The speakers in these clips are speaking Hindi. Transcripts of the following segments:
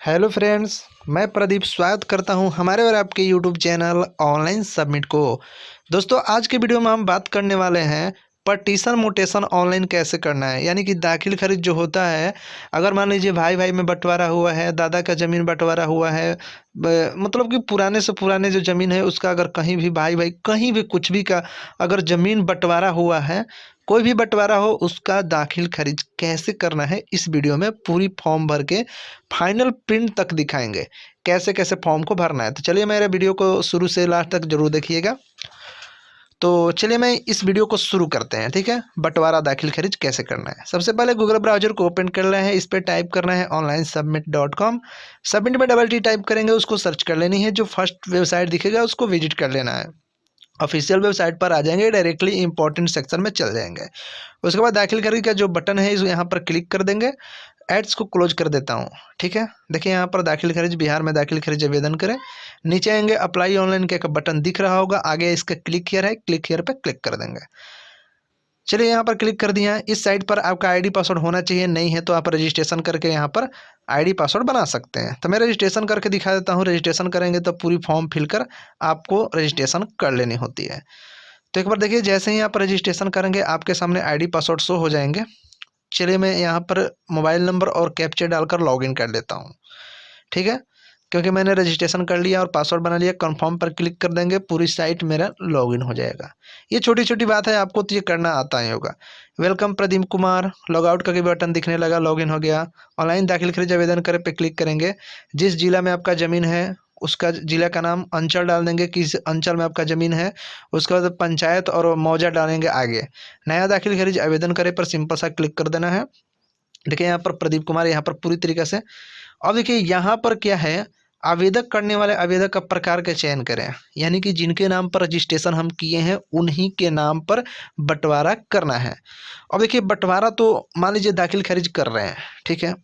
Hello friends. मैं प्रदीप स्वागत करता हूं हमारे और आपके यूट्यूब चैनल ऑनलाइन सबमिट को। दोस्तों, आज के वीडियो में हम बात करने वाले हैं पार्टीशन म्यूटेशन ऑनलाइन कैसे करना है। यानी कि दाखिल खारिज जो होता है, अगर मान लीजिए भाई भाई में बंटवारा हुआ है, दादा का ज़मीन बंटवारा हुआ है, मतलब कि पुराने से पुराने जो ज़मीन है उसका अगर कहीं भी भाई भाई कहीं भी कुछ भी का अगर ज़मीन बंटवारा हुआ है, कोई भी बंटवारा हो, उसका दाखिल खारिज कैसे करना है इस वीडियो में पूरी फॉर्म भर के फाइनल प्रिंट तक दिखाएंगे कैसे कैसे फॉर्म को भरना है। तो चलिए मेरे वीडियो को शुरू से लास्ट तक जरूर देखिएगा। तो चलिए मैं इस वीडियो को शुरू करते हैं। ठीक है, बंटवारा दाखिल खारिज कैसे करना है। सबसे पहले गूगल ब्राउजर को ओपन करना है, इस पर टाइप करना है onlinesubmit.com। सबमिट में डबल टी टाइप करेंगे, उसको सर्च कर लेनी है। जो फर्स्ट वेबसाइट दिखेगा उसको विजिट कर लेना है। ऑफिशियल वेबसाइट पर आ जाएंगे, डायरेक्टली इंपॉर्टेंट सेक्शन में चल जाएंगे। उसके बाद दाखिल खारिज का जो बटन है इस यहाँ पर क्लिक कर देंगे। एड्स को क्लोज कर देता हूँ। ठीक है, देखिए यहाँ पर दाखिल खारिज बिहार में दाखिल खारिज आवेदन करें। नीचे आएंगे, अप्लाई ऑनलाइन का एक बटन दिख रहा होगा, आगे इसका क्लिक हियर है, क्लिक हियर पे क्लिक कर देंगे। चलिए यहाँ पर क्लिक कर दिया। इस साइट पर आपका आईडी पासवर्ड होना चाहिए, नहीं है तो आप रजिस्ट्रेशन करके यहाँ पर आईडी पासवर्ड बना सकते हैं। तो मैं रजिस्ट्रेशन करके दिखा देता हूँ। रजिस्ट्रेशन करेंगे तो पूरी फॉर्म फिल कर आपको रजिस्ट्रेशन कर लेनी होती है। तो एक बार देखिए, जैसे ही आप रजिस्ट्रेशन करेंगे आपके सामने आईडी पासवर्ड शो हो जाएंगे। चलिए मैं यहाँ पर मोबाइल नंबर और कैप्चा डालकर लॉगिन कर लेता हूँ। ठीक है, क्योंकि मैंने रजिस्ट्रेशन कर लिया और पासवर्ड बना लिया। कंफर्म पर क्लिक कर देंगे, पूरी साइट मेरा लॉगिन हो जाएगा। ये छोटी छोटी बात है, आपको तो ये करना आता ही होगा। Welcome Pradeep Kumar, log out का भी बटन दिखने लगा, लॉगिन हो गया। ऑनलाइन दाखिल खारिज आवेदन करे पे क्लिक करेंगे। जिस जिला में आपका ज़मीन है उसका जिला का नाम, अंचल डाल देंगे, किस अंचल में आपका ज़मीन है। उसके बाद पंचायत और मौजा डालेंगे आगे। नया दाखिल खारिज आवेदन करे पर सिंपल सा क्लिक कर देना है। देखिए यहाँ पर प्रदीप कुमार, यहाँ पर पूरी तरीके से। अब देखिए यहाँ पर क्या है, आवेदक करने वाले आवेदक का प्रकार का चयन करें। यानी कि जिनके नाम पर रजिस्ट्रेशन हम किए हैं उन्हीं के नाम पर बंटवारा करना है। अब देखिए बंटवारा तो मान लीजिए दाखिल खारिज कर रहे हैं। ठीक है,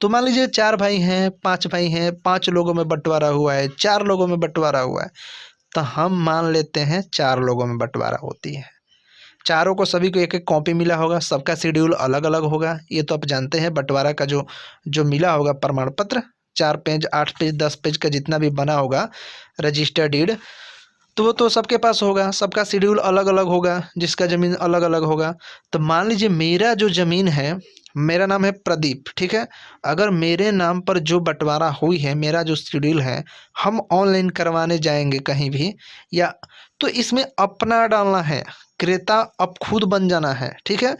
तो मान लीजिए 4 भाई हैं, 5 भाई हैं, 5 लोगों में बंटवारा हुआ है, 4 लोगों में बंटवारा हुआ है। तो हम मान लेते हैं 4 लोगों में बंटवारा होती है। चारों को सभी को एक एक कॉपी मिला होगा, सबका शेड्यूल अलग अलग होगा। ये तो आप जानते हैं, बंटवारा का जो जो मिला होगा प्रमाण पत्र, 4 पेज, 8 पेज, 10 पेज का जितना भी बना होगा रजिस्टर डीड, तो वो तो सबके पास होगा। सबका शेड्यूल अलग अलग होगा, जिसका ज़मीन अलग अलग होगा। तो मान लीजिए मेरा जो ज़मीन है, मेरा नाम है प्रदीप। ठीक है, अगर मेरे नाम पर जो बंटवारा हुई है, मेरा जो शेड्यूल है, हम ऑनलाइन करवाने जाएंगे कहीं भी, या तो इसमें अपना डालना है, क्रेता अब खुद बन जाना है। ठीक है,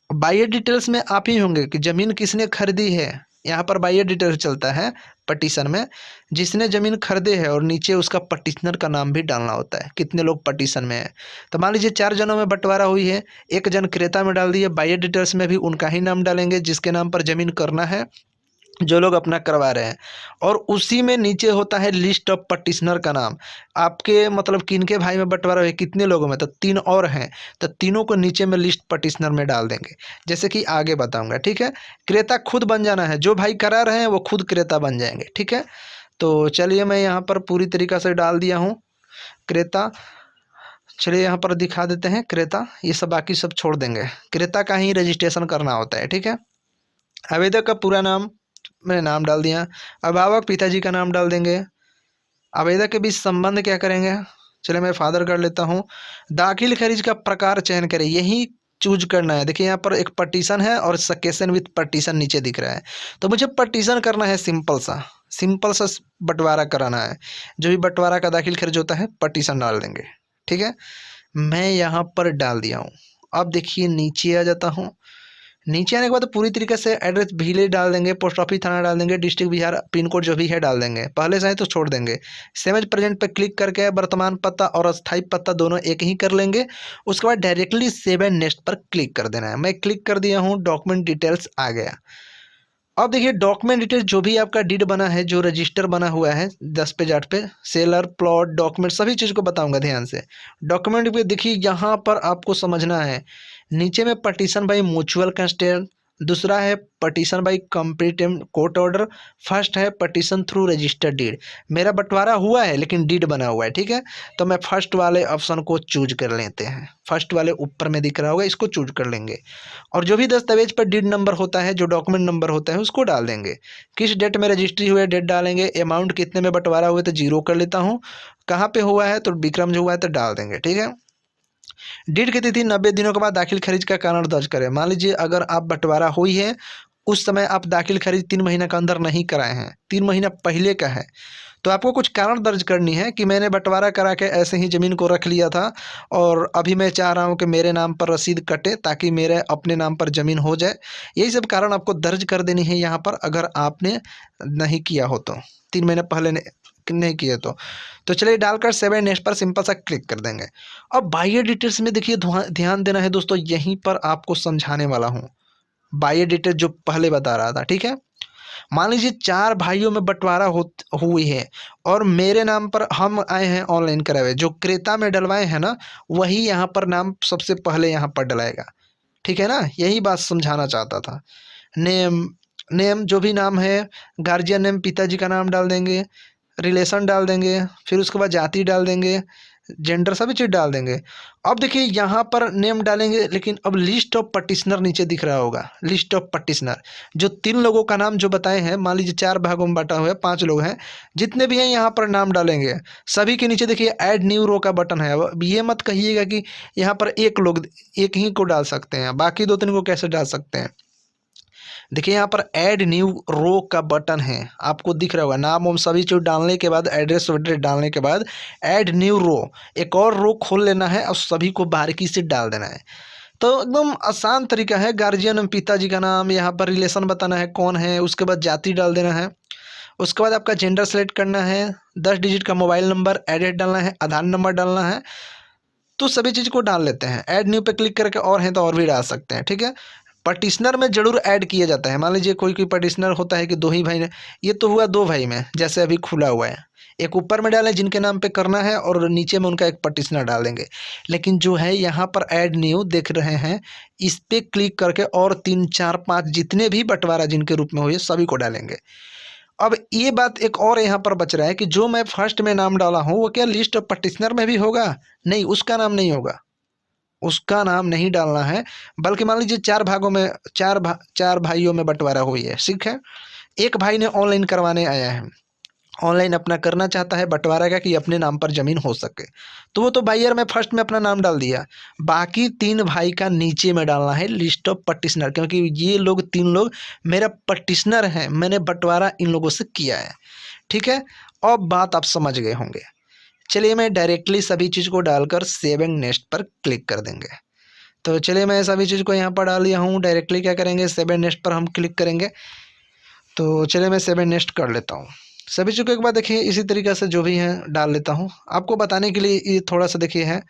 बायर डिटेल्स में आप ही होंगे कि ज़मीन किसने खरीदी है। यहाँ पर बायर डिटेल्स चलता है पटिशन में, जिसने ज़मीन खरीदे है, और नीचे उसका पटिशनर का नाम भी डालना होता है, कितने लोग पटिशन में है। तो मान लीजिए 4 जनों में बंटवारा हुई है, एक जन क्रेता में डाल दिए, बायर डिटेल्स में भी उनका ही नाम डालेंगे जिसके नाम पर ज़मीन करना है, जो लोग अपना करवा रहे हैं। और उसी में नीचे होता है लिस्ट ऑफ पटिशनर का नाम। आपके मतलब किनके भाई में बंटवारा है, कितने लोगों में, तो 3 और हैं, तो तीनों को नीचे में लिस्ट पटिशनर में डाल देंगे, जैसे कि आगे बताऊंगा। ठीक है, क्रेता खुद बन जाना है, जो भाई करा रहे हैं वो खुद क्रेता बन जाएंगे। ठीक है, तो चलिए मैं यहाँ पर पूरी तरीक़ा से डाल दिया हूँ क्रेता। चलिए यहाँ पर दिखा देते हैं क्रेता, ये सब बाकी सब छोड़ देंगे, क्रेता का ही रजिस्ट्रेशन करना होता है। ठीक है, आवेदक का पूरा नाम मैंने नाम डाल दिया। अभिभावक पिताजी का नाम डाल देंगे। आवेदक के बीच संबंध क्या करेंगे, चलिए मैं फादर कर लेता हूँ। दाखिल खारिज का प्रकार चयन करें, यही चूज करना है। देखिए यहाँ पर एक पटिशन है और सकेशन विथ पटिशन नीचे दिख रहा है, तो मुझे पटिशन करना है, सिंपल सा बंटवारा कराना है। जो भी बंटवारा का दाखिल खारिज होता है पटिशन डाल देंगे। ठीक है, मैं यहाँ पर डाल दिया हूँ। अब देखिए नीचे आ जाता हूँ। नीचे आने के बाद पूरी तरीके से एड्रेस विलेज डाल देंगे, पोस्ट ऑफिस थाना डाल देंगे, डिस्ट्रिक्ट बिहार पिन कोड जो भी है डाल देंगे, पहले से है तो छोड़ देंगे। सेव एज प्रेजेंट पे क्लिक करके वर्तमान पता और अस्थायी पता दोनों एक ही कर लेंगे। उसके बाद डायरेक्टली सेव एंड नेक्स्ट पर क्लिक कर देना है। मैं क्लिक कर दिया हूँ, डॉक्यूमेंट डिटेल्स आ गया। अब देखिए डॉक्यूमेंट डिटेल जो भी आपका डीड बना है, जो रजिस्टर बना हुआ है 10 पेज 8 पे, सेलर प्लॉट डॉक्यूमेंट सभी चीज़ को बताऊंगा ध्यान से। डॉक्यूमेंट पे देखिए यहाँ पर आपको समझना है, नीचे में पटिशन बाई म्यूचुअल कंस्टेंट, दूसरा है petition by completed court order, first है पटिशन थ्रू रजिस्टर्ड डीड। मेरा बंटवारा हुआ है लेकिन डीड बना हुआ है, ठीक है, तो मैं फर्स्ट वाले ऑप्शन को चूज कर लेते हैं। फर्स्ट वाले ऊपर में दिख रहा होगा, इसको चूज कर लेंगे। और जो भी दस्तावेज पर डीड नंबर होता है, जो डॉक्यूमेंट नंबर होता है, उसको डाल देंगे। किस डेट में रजिस्ट्री हुई है डेट डालेंगे। अमाउंट कितने में बंटवारा हुआ तो जीरो कर लेता हूँ। कहाँ पे हुआ है तो विक्रम जो हुआ है तो डाल देंगे, ठीक है। डीड की तिथि 90 दिनों के बाद दाखिल खरीद का कारण दर्ज करें। मान लीजिए अगर आप बंटवारा हुई है उस समय आप दाखिल खरीद 3 महीना के अंदर नहीं कराए हैं, 3 महीना पहले का है, तो आपको कुछ कारण दर्ज करनी है कि मैंने बंटवारा करा के ऐसे ही ज़मीन को रख लिया था और अभी मैं चाह रहा हूँ कि मेरे नाम पर रसीद कटे ताकि मेरे अपने नाम पर ज़मीन हो जाए। यही सब कारण आपको दर्ज कर देनी है यहाँ पर, अगर आपने नहीं किया हो तो, 3 महीने पहले नहीं किए तो चलिए डालकर सेव नेक्स्ट पर सिंपल सा क्लिक कर देंगे। अब बाह्य डिटेल्स में देखिए ध्यान देना है दोस्तों, यहीं पर आपको समझाने वाला हूँ। बाह्य डिटेल जो पहले बता रहा था, ठीक है। मान लीजिए 4 भाइयों में बंटवारा हुई है और मेरे नाम पर हम आए हैं ऑनलाइन कराए हुए, जो क्रेता में डलवाए हैं ना वही यहाँ पर नाम सबसे पहले यहाँ पर डलाएगा, ठीक है ना। यही बात समझाना चाहता था। नेम, नेम जो भी नाम है, गार्जियन नेम पिताजी का नाम डाल देंगे, रिलेशन डाल देंगे, फिर उसके बाद जाति डाल देंगे, जेंडर सभी चीज़ डाल देंगे। अब देखिए यहाँ पर नेम डालेंगे, लेकिन अब लिस्ट ऑफ पटिशनर नीचे दिख रहा होगा, लिस्ट ऑफ पटिशनर जो 3 लोगों का नाम जो बताए हैं, मान लीजिए 4 भागों में बांटा हुआ है, 5 लोग हैं, जितने भी हैं यहाँ पर नाम डालेंगे। सभी के नीचे देखिए ऐड न्यू रो का बटन है। अब ये मत कहिएगा कि यहाँ पर एक ही को डाल सकते हैं, बाकी 2-3 को कैसे डाल सकते हैं। देखिए यहाँ पर ऐड न्यू रो का बटन है, आपको दिख रहा होगा। नाम वाम सभी चीज़ डालने के बाद, एड्रेस वेड्रेस डालने के बाद ऐड न्यू रो, एक और रो खोल लेना है और सभी को बारीकी से डाल देना है। तो एकदम आसान तरीका है। गार्जियन पिताजी का नाम, यहाँ पर रिलेशन बताना है कौन है, उसके बाद जाति डाल देना है, उसके बाद आपका जेंडर सेलेक्ट करना है, 10 डिजिट का मोबाइल नंबर, एड्रेस डालना है, आधार नंबर डालना है। तो सभी चीज़ को डाल लेते हैं। ऐड न्यू पे क्लिक करके और हैं तो और भी डाल सकते हैं, ठीक है। पटिशनर में जरूर ऐड किया जाता है। मान लीजिए कोई पटिशनर होता है कि 2 ही भाई ने, ये तो हुआ 2 भाई में, जैसे अभी खुला हुआ है। एक ऊपर में डालें जिनके नाम पे करना है और नीचे में उनका एक पटिशनर डाल देंगे। लेकिन जो है यहाँ पर ऐड न्यू देख रहे हैं, इस पर क्लिक करके और 3, 4, 5 जितने भी बंटवारा जिनके रूप में हुए सभी को डालेंगे। अब ये बात एक और यहाँ पर बच रहा है कि जो मैं फर्स्ट में नाम डाला हूँ वो क्या लिस्ट ऑफ पटिशनर में भी होगा? नहीं, उसका नाम नहीं होगा, उसका नाम नहीं डालना है। बल्कि मान लीजिए 4 भागों में, 4 भाइयों में बंटवारा हुई है, ठीक है। एक भाई ने ऑनलाइन करवाने आया है, ऑनलाइन अपना करना चाहता है बंटवारा का कि अपने नाम पर ज़मीन हो सके, तो वो तो बायर में फर्स्ट में अपना नाम डाल दिया। बाकी 3 भाई का नीचे में डालना है लिस्ट ऑफ पटिशनर, क्योंकि ये लोग 3 लोग मेरा पटिशनर हैं, मैंने बंटवारा इन लोगों से किया है, ठीक है। अब बात आप समझ गए होंगे। चलिए मैं डायरेक्टली सभी चीज़ को डालकर सेव एंड नेक्स्ट पर क्लिक कर देंगे। तो चलिए मैं सभी चीज़ को यहाँ पर डाल लिया हूँ। डायरेक्टली क्या करेंगे, सेव एंड नेक्स्ट पर हम क्लिक करेंगे। तो चलिए मैं सेव एंड नेक्स्ट कर लेता हूँ। सभी चीज़ों के बाद देखिए इसी तरीक़े से जो भी है डाल लेता हूँ। आपको बताने के लिए ये थोड़ा सा देखिए है,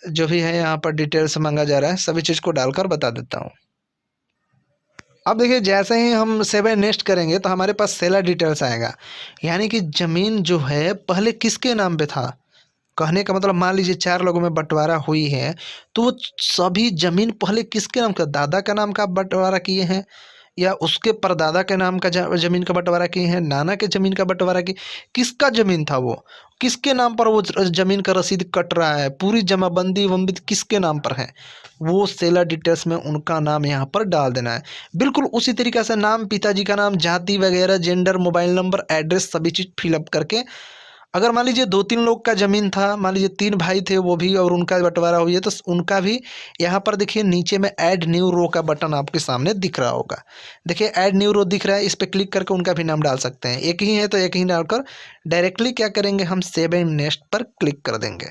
जो भी है यहाँ पर डिटेल्स मांगा जा रहा है, सभी चीज़ को डालकर बता देता हूँ। अब देखिए जैसे ही हम सेव एंड नेक्स्ट करेंगे तो हमारे पास सेलर डिटेल्स आएगा, यानी कि ज़मीन जो है पहले किसके नाम पे था। कहने का मतलब मान लीजिए 4 लोगों में बंटवारा हुई है, तो वो सभी ज़मीन पहले किसके नाम का, दादा का नाम का बंटवारा किए हैं या उसके परदादा के नाम का ज़मीन का बंटवारा किए हैं, नाना के ज़मीन का बंटवारा किए, किसका ज़मीन था वो, किसके नाम पर वो ज़मीन का रसीद कट रहा है, पूरी जमाबंदी वम्बी किसके नाम पर है, वो सेलर डिटेल्स में उनका नाम यहाँ पर डाल देना है। बिल्कुल उसी तरीक़े से नाम, पिताजी का नाम, जाति वगैरह, जेंडर, मोबाइल नंबर, एड्रेस सभी चीज़ फिलअप करके, अगर मान लीजिए 2-3 लोग का ज़मीन था, मान लीजिए 3 भाई थे वो भी और उनका बंटवारा हुई है, तो उनका भी यहाँ पर देखिए नीचे में ऐड न्यू रो का बटन आपके सामने दिख रहा होगा। देखिए ऐड न्यू रो दिख रहा है, इस पर क्लिक करके उनका भी नाम डाल सकते हैं। एक ही है तो एक ही डालकर डायरेक्टली क्या करेंगे, हम सेव एंड नेक्स्ट पर क्लिक कर देंगे।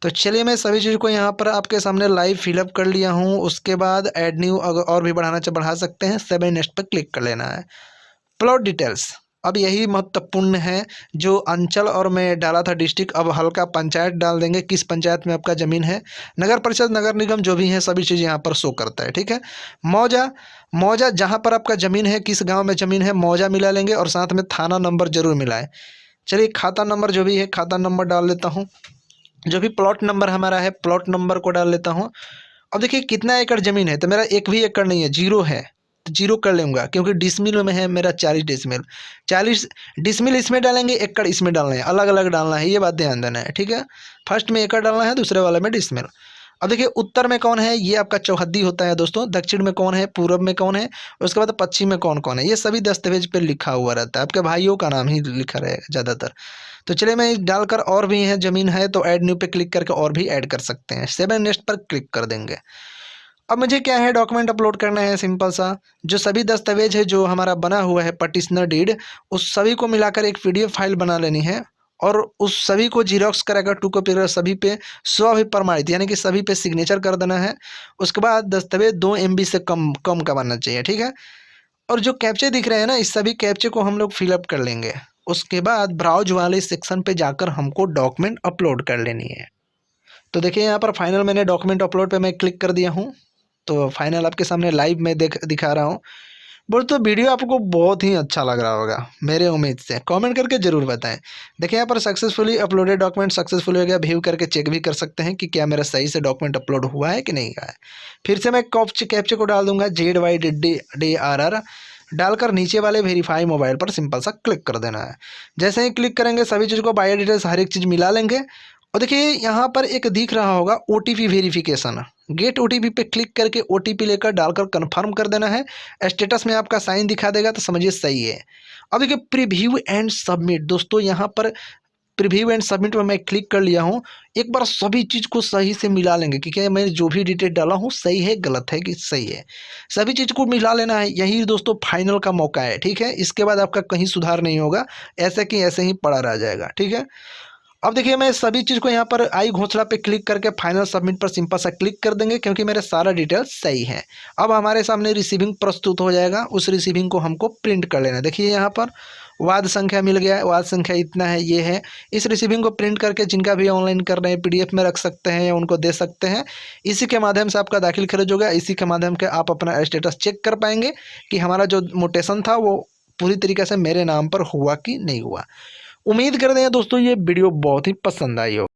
तो चलिए मैं सभी चीज़ को यहाँ पर आपके सामने लाइव फिलअप कर लिया हूँ। उसके बाद ऐड न्यू अगर और भी बढ़ाना चाहे बढ़ा सकते हैं, सेव एंड नेक्स्ट पर क्लिक कर लेना है। प्लॉट डिटेल्स, अब यही महत्वपूर्ण है। जो अंचल और मैं डाला था डिस्ट्रिक्ट, अब हल्का पंचायत डाल देंगे, किस पंचायत में आपका ज़मीन है, नगर परिषद, नगर निगम जो भी है सभी चीज़ यहाँ पर शो करता है, ठीक है। मौजा, मौजा जहाँ पर आपका ज़मीन है, किस गांव में ज़मीन है, मौजा मिला लेंगे और साथ में थाना नंबर जरूर मिलाएं। चलिए खाता नंबर जो भी है, खाता नंबर डाल लेता हूँ। जो भी प्लॉट नंबर हमारा है, प्लॉट नंबर को डाल लेता हूँ। अब देखिए कितना एकड़ ज़मीन है, तो मेरा 1 भी एकड़ नहीं है, 0 है। जीरो कर लूँगा, क्योंकि डिसमिल में है मेरा 40 डिसमिल। 40 डिसमिल इसमें डालेंगे, एकड़ इसमें डालना है, अलग अलग डालना है, ये बात ध्यान देना है, ठीक है। फर्स्ट में एकड़ डालना है, दूसरे वाले में डिसमिल। अब देखिए उत्तर में कौन है, ये आपका चौहद्दी होता है दोस्तों। दक्षिण में कौन है, पूर्व में कौन है, उसके बाद पश्चिम में कौन कौन है, ये सभी दस्तावेज पे लिखा हुआ रहता है। आपके भाइयों का नाम ही लिखा रहेगा ज़्यादातर। तो चलिए मैं डालकर, और भी है ज़मीन है तो ऐड न्यू पे क्लिक करके और भी ऐड कर सकते हैं। सेव एंड नेक्स्ट पर क्लिक कर देंगे। अब मुझे क्या है, डॉक्यूमेंट अपलोड करना है सिंपल सा। जो सभी दस्तावेज है जो हमारा बना हुआ है पटिशनर डीड, उस सभी को मिलाकर एक पीडीएफ फाइल बना लेनी है, और उस सभी को जीरोक्स कराकर 2 कॉपी कर सभी पे स्वअभिप्रमाणित यानी कि सभी पे सिग्नेचर कर देना है। उसके बाद दस्तावेज 2 MB से कम कम का बनना चाहिए, ठीक है। और जो कैप्चे दिख रहे हैं ना, इस सभी कैप्चे को हम लोग फिलअप कर लेंगे। उसके बाद ब्राउज वाले सेक्शन पे जाकर हमको डॉक्यूमेंट अपलोड कर लेनी है। तो देखिए यहाँ पर फाइनल मैंने डॉक्यूमेंट अपलोड पे मैं क्लिक कर दिया हूँ। तो फाइनल आपके सामने लाइव में दिखा रहा हूँ। बोल तो वीडियो आपको बहुत ही अच्छा लग रहा होगा मेरे उम्मीद से, कमेंट करके ज़रूर बताएं। देखिए यहाँ पर सक्सेसफुली अपलोडेड डॉक्यूमेंट सक्सेसफुली हो गया। व्यू करके चेक भी कर सकते हैं कि क्या मेरा सही से डॉक्यूमेंट अपलोड हुआ है कि नहीं हुआ है। फिर से मैं कैप्चे को डाल दूंगा, ZYDDRR डालकर नीचे वाले वेरीफाई मोबाइल पर सिंपल सा क्लिक कर देना है। जैसे ही क्लिक करेंगे सभी चीज़ को, बायो डिटेल्स हर एक चीज़ मिला लेंगे। और देखिए यहाँ पर एक दिख रहा होगा OTP वेरिफिकेशन, गेट OTP पे क्लिक करके OTP लेकर डालकर कंफर्म कर देना है। स्टेटस में आपका साइन दिखा देगा तो समझिए सही है। अब देखिए प्रीव्यू एंड सबमिट दोस्तों, यहाँ पर प्रीव्यू एंड सबमिट में मैं क्लिक कर लिया हूँ। एक बार सभी चीज़ को सही से मिला लेंगे कि क्या मैं जो भी डिटेल डाला हूँ सही है, गलत है कि सही है, सभी चीज़ को मिला लेना है। यही दोस्तों फाइनल का मौका है, ठीक है। इसके बाद आपका कहीं सुधार नहीं होगा, ऐसे कि ऐसे ही पड़ा रह जाएगा, ठीक है। अब देखिए मैं सभी चीज़ को यहाँ पर आई घोंसला पे क्लिक करके फाइनल सबमिट पर सिंपल सा क्लिक कर देंगे, क्योंकि मेरे सारा डिटेल्स सही है। अब हमारे सामने रिसीविंग प्रस्तुत हो जाएगा। उस रिसीविंग को हमको प्रिंट कर लेना है। देखिए यहाँ पर वाद संख्या मिल गया है, वाद संख्या इतना है, ये है। इस रिसीविंग को प्रिंट करके जिनका भी ऑनलाइन कर रहे हैं PDF में रख सकते हैं या उनको दे सकते हैं। इसी के माध्यम से आपका दाखिल खारिज होगा। इसी के माध्यम से आप अपना स्टेटस चेक कर पाएंगे कि हमारा जो मोटेशन था वो पूरी तरीके से मेरे नाम पर हुआ कि नहीं हुआ। उम्मीद करते हैं दोस्तों ये वीडियो बहुत ही पसंद आई हो।